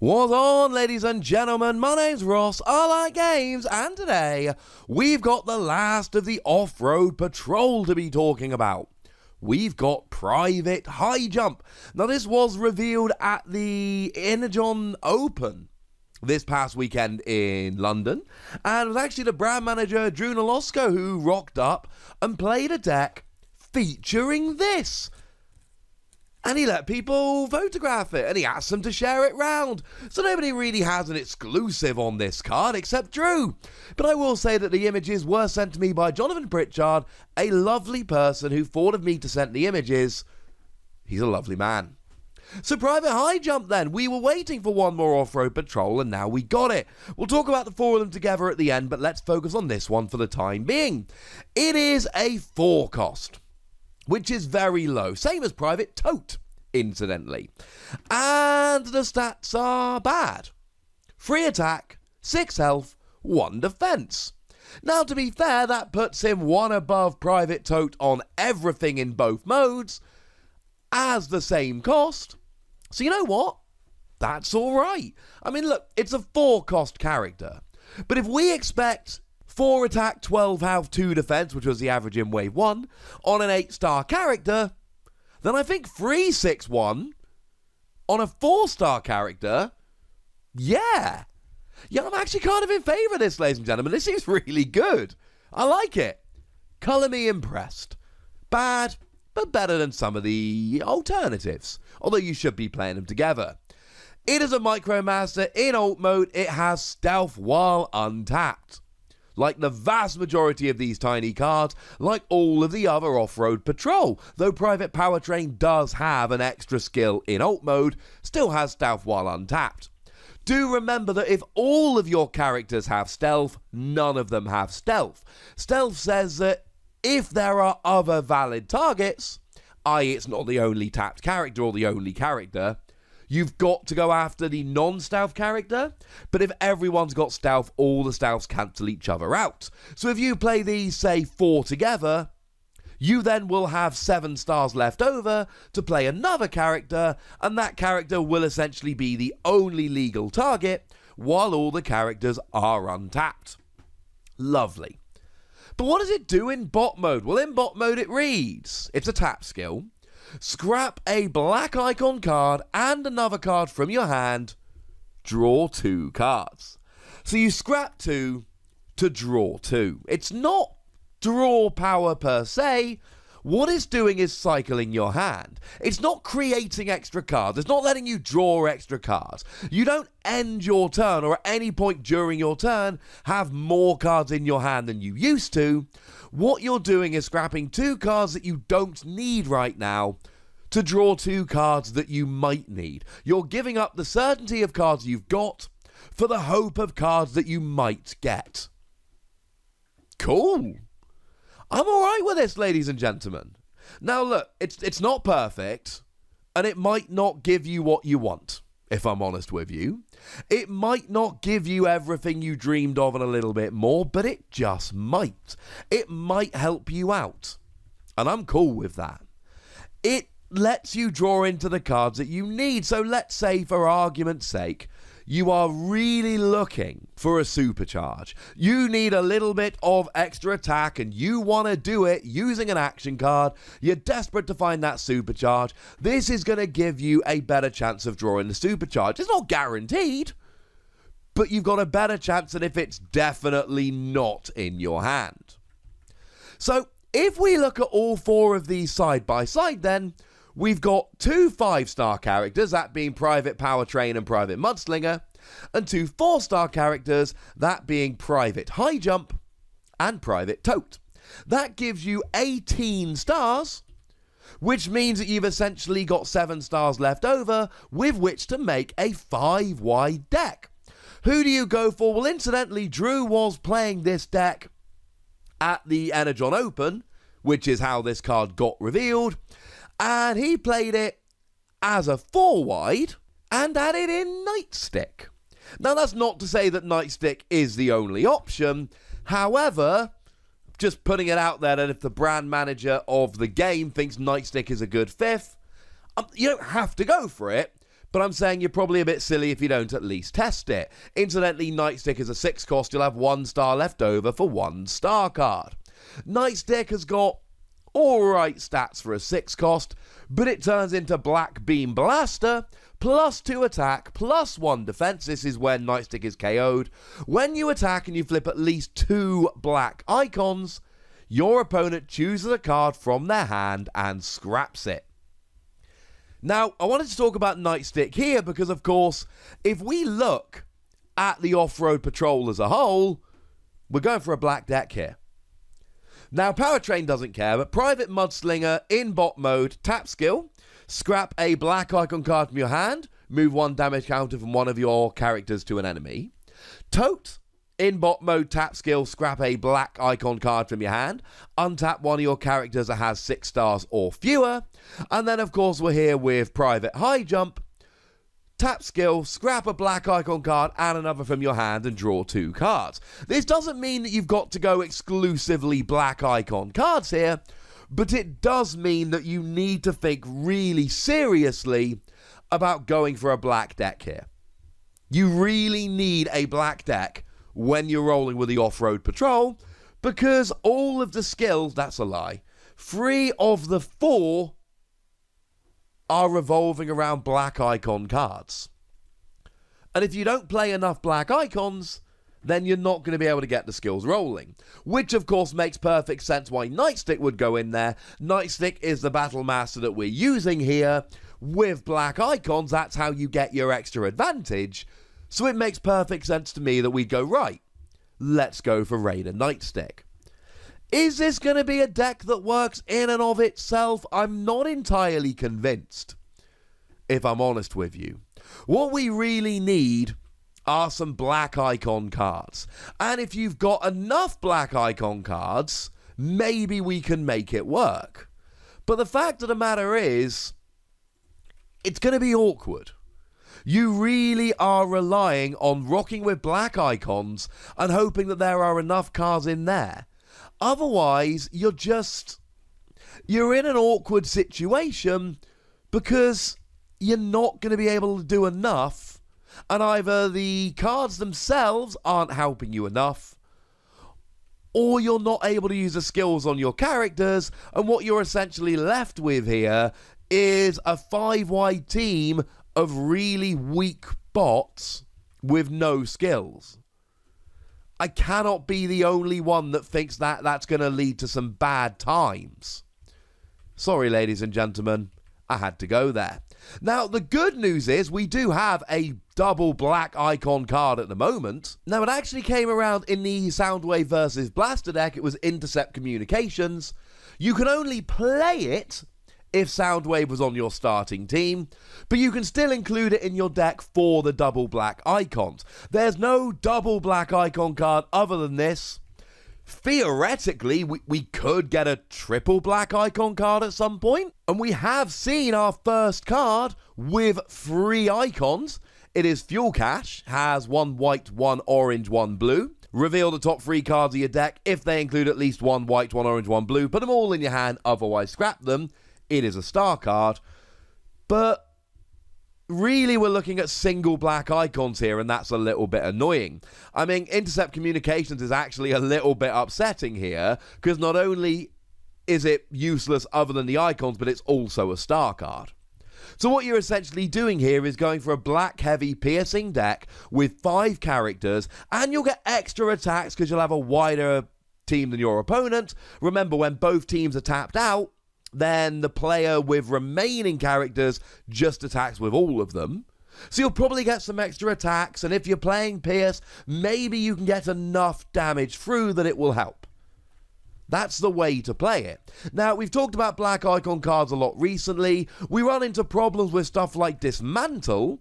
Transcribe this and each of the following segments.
What's on, ladies and gentlemen? My name's Ross, I like games, and today we've got the last of the off-road patrol to be talking about. We've got Private Highjump. Now, this was revealed at the Energon Open this past weekend in London, and it was actually the brand manager, Drew Nolosco, who rocked up and played a deck featuring this. And he let people photograph it, and he asked them to share it round. So nobody really has an exclusive on this card except Drew. But I will say that the images were sent to me by Jonathan Pritchard, a lovely person who thought of me to send the images. He's a lovely man. So Private Highjump then. We were waiting for one more off-road patrol, and now we got it. We'll talk about the four of them together at the end, but let's focus on this one for the time being. It is a 4 cost, which is very low, same as Private Tote, incidentally. And the stats are bad. 3 attack, 6 health, 1 defense. Now, to be fair, that puts him 1 above Private Tote on everything in both modes, as the same cost. So you know what? That's alright. I mean, look, it's a 4 cost character. But if we expect 4 attack, 12 health, 2 defense, which was the average in wave 1, on an 8-star character, then I think 3-6-1 on a 4-star character, yeah, I'm actually kind of in favour of this, ladies and gentlemen. This is really good. I like it. Colour me impressed. Bad, but better than some of the alternatives, although you should be playing them together. It is a Micromaster. In alt mode, it has stealth while untapped. Like the vast majority of these tiny cards, like all of the other off-road patrol, though Private Powertrain does have an extra skill in alt mode, still has stealth while untapped. Do remember that if all of your characters have stealth, none of them have stealth. Stealth says that if there are other valid targets, i.e. it's not the only tapped character or the only character, you've got to go after the non-stealth character, but if everyone's got stealth, all the stealths cancel each other out. So if you play these, say, 4 together, you then will have 7 stars left over to play another character, and that character will essentially be the only legal target, while all the characters are untapped. Lovely. But what does it do in bot mode? Well, in bot mode it reads, it's a tap skill, scrap a black icon card and another card from your hand, draw 2 cards. So you scrap 2 to draw 2. It's not draw power per se. What it's doing is cycling your hand. It's not creating extra cards. It's not letting you draw extra cards. You don't end your turn or at any point during your turn have more cards in your hand than you used to. What you're doing is scrapping 2 cards that you don't need right now to draw 2 cards that you might need. You're giving up the certainty of cards you've got for the hope of cards that you might get. Cool. I'm alright with this, ladies and gentlemen. Now look, it's not perfect, and it might not give you what you want, if I'm honest with you. It might not give you everything you dreamed of and a little bit more, but it just might. It might help you out, and I'm cool with that. It lets you draw into the cards that you need. So let's say, for argument's sake, you are really looking for a supercharge. You need a little bit of extra attack and you want to do it using an action card. You're desperate to find that supercharge. This is going to give you a better chance of drawing the supercharge. It's not guaranteed, but you've got a better chance than if it's definitely not in your hand. So if we look at all 4 of these side by side, then we've got 2 5-star characters, that being Private Powertrain and Private Mudslinger, and 2 4-star characters, that being Private Highjump and Private Tote. That gives you 18 stars, which means that you've essentially got 7 stars left over with which to make a 5-wide deck. Who do you go for? Well, incidentally, Drew was playing this deck at the Energon Open, which is how this card got revealed, and he played it as a 4-wide and added in Nightstick. Now, that's not to say that Nightstick is the only option. However, just putting it out there that if the brand manager of the game thinks Nightstick is a good 5th, you don't have to go for it, but I'm saying you're probably a bit silly if you don't at least test it. Incidentally, Nightstick is a 6 cost, you'll have 1 star left over for 1 star card. Nightstick has got alright stats for a 6 cost, but it turns into Black Beam Blaster, plus 2 attack, plus 1 defense. This is when Nightstick is KO'd. When you attack and you flip at least 2 black icons, your opponent chooses a card from their hand and scraps it. Now, I wanted to talk about Nightstick here because, of course, if we look at the Off-Road Patrol as a whole, we're going for a black deck here. Now, Power Train doesn't care, but Private Mudslinger in bot mode, tap skill, scrap a black icon card from your hand, move 1 damage counter from one of your characters to an enemy. Tote, in bot mode, tap skill, scrap a black icon card from your hand, untap one of your characters that has 6 stars or fewer. And then, of course, we're here with Private Highjump. Tap skill, scrap a black icon card and another from your hand and draw 2 cards. This doesn't mean that you've got to go exclusively black icon cards here, but it does mean that you need to think really seriously about going for a black deck here. You really need a black deck when you're rolling with the Off-Road Patrol, because all of the skills, that's a lie, 3 of the 4 are revolving around black icon cards. And if you don't play enough black icons, then you're not going to be able to get the skills rolling. Which, of course, makes perfect sense why Nightstick would go in there. Nightstick is the Battle Master that we're using here. With black icons, that's how you get your extra advantage. So it makes perfect sense to me that we go, right, let's go for Raider Nightstick. Is this going to be a deck that works in and of itself? I'm not entirely convinced, if I'm honest with you. What we really need are some black icon cards. And if you've got enough black icon cards, maybe we can make it work. But the fact of the matter is, it's going to be awkward. You really are relying on rocking with black icons and hoping that there are enough cards in there. Otherwise, you're in an awkward situation because you're not going to be able to do enough, and either the cards themselves aren't helping you enough, or you're not able to use the skills on your characters, and what you're essentially left with here is a 5-wide team of really weak bots with no skills. I cannot be the only one that thinks that that's going to lead to some bad times. Sorry, ladies and gentlemen, I had to go there. Now, the good news is we do have a double black icon card at the moment. Now, it actually came around in the Soundwave versus Blaster deck. It was Intercept Communications. You can only play it if Soundwave was on your starting team, but you can still include it in your deck for the double black icons. There's no double black icon card other than this. Theoretically, we could get a triple black icon card at some point, and we have seen our first card with 3 icons. It is Fuel Cache, has 1 white, 1 orange, 1 blue. Reveal the top 3 cards of your deck. If they include at least 1 white, 1 orange, 1 blue, put them all in your hand, otherwise scrap them. It is a star card, but really we're looking at single black icons here, and that's a little bit annoying. I mean, Intercept Communications is actually a little bit upsetting here, because not only is it useless other than the icons, but it's also a star card. So what you're essentially doing here is going for a black heavy piercing deck with 5 characters, and you'll get extra attacks because you'll have a wider team than your opponent. Remember, when both teams are tapped out, then the player with remaining characters just attacks with all of them. So you'll probably get some extra attacks, and if you're playing Pierce, maybe you can get enough damage through that it will help. That's the way to play it. Now, we've talked about black icon cards a lot recently. We run into problems with stuff like Dismantle,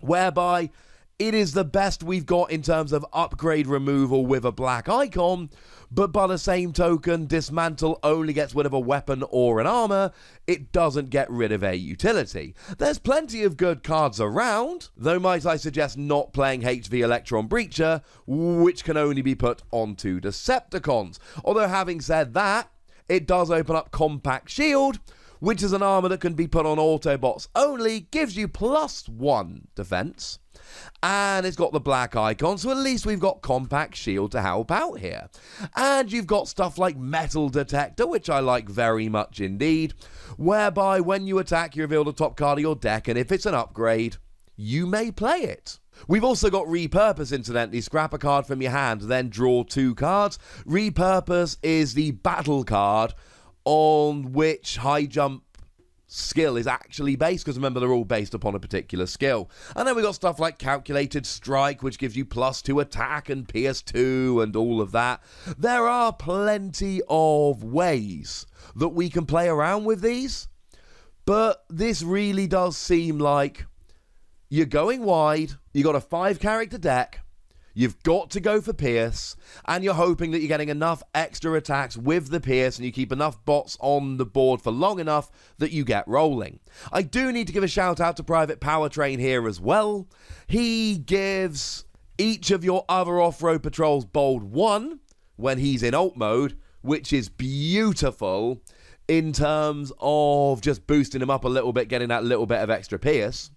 whereby it is the best we've got in terms of upgrade removal with a black icon, but by the same token, Dismantle only gets rid of a weapon or an armor. It doesn't get rid of a utility. There's plenty of good cards around, though might I suggest not playing HV Electron Breacher, which can only be put onto Decepticons. Although having said that, it does open up Compact Shield, which is an armor that can be put on Autobots only, gives you +1 defense. And it's got the black icon, so at least we've got Compact Shield to help out here. And you've got stuff like Metal Detector, which I like very much indeed, whereby when you attack, you reveal the top card of your deck, and if it's an upgrade, you may play it. We've also got Repurpose, incidentally. Scrap a card from your hand, then draw 2 cards. Repurpose is the battle card on which Highjump skill is actually based, because remember, they're all based upon a particular skill. And then we've got stuff like Calculated Strike, which gives you +2 attack and Pierce 2 and all of that. There are plenty of ways that we can play around with these, but this really does seem like you're going wide, you got a 5-character deck, you've got to go for Pierce, and you're hoping that you're getting enough extra attacks with the Pierce and you keep enough bots on the board for long enough that you get rolling. I do need to give a shout out to Private Powertrain here as well. He gives each of your other off-road patrols bold 1 when he's in ult mode, which is beautiful in terms of just boosting him up a little bit, getting that little bit of extra Pierce.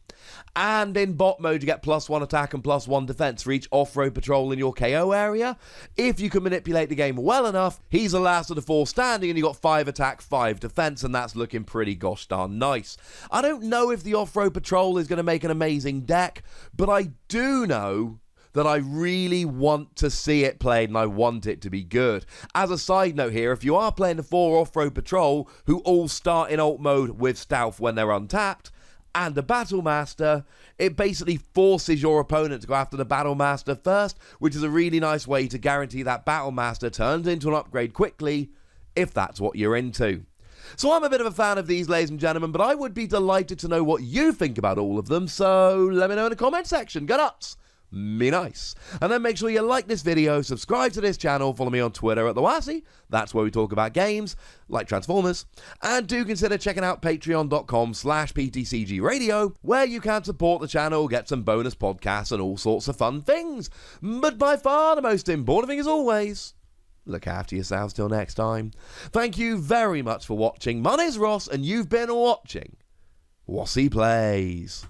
And in bot mode, you get +1 attack and +1 defense for each off-road patrol in your KO area. If you can manipulate the game well enough, he's the last of the 4 standing, and you got 5 attack, 5 defense, and that's looking pretty gosh darn nice. I don't know if the off-road patrol is going to make an amazing deck, but I do know that I really want to see it played, and I want it to be good. As a side note here, if you are playing the 4 off-road patrol who all start in ult mode with stealth when they're untapped, and the Battle Master, it basically forces your opponent to go after the Battle Master first, which is a really nice way to guarantee that Battle Master turns into an upgrade quickly, if that's what you're into. So I'm a bit of a fan of these, ladies and gentlemen, but I would be delighted to know what you think about all of them, so let me know in the comment section. Go nuts! Me nice. And then make sure you like this video, subscribe to this channel, follow me on Twitter at the Wossy, that's where we talk about games like Transformers, and do consider checking out patreon.com/PTCG Radio, where you can support the channel, get some bonus podcasts and all sorts of fun things. But by far the most important thing, as always, look after yourselves till next time. Thank you very much for watching. My name's Ross, and you've been watching Wossy Plays.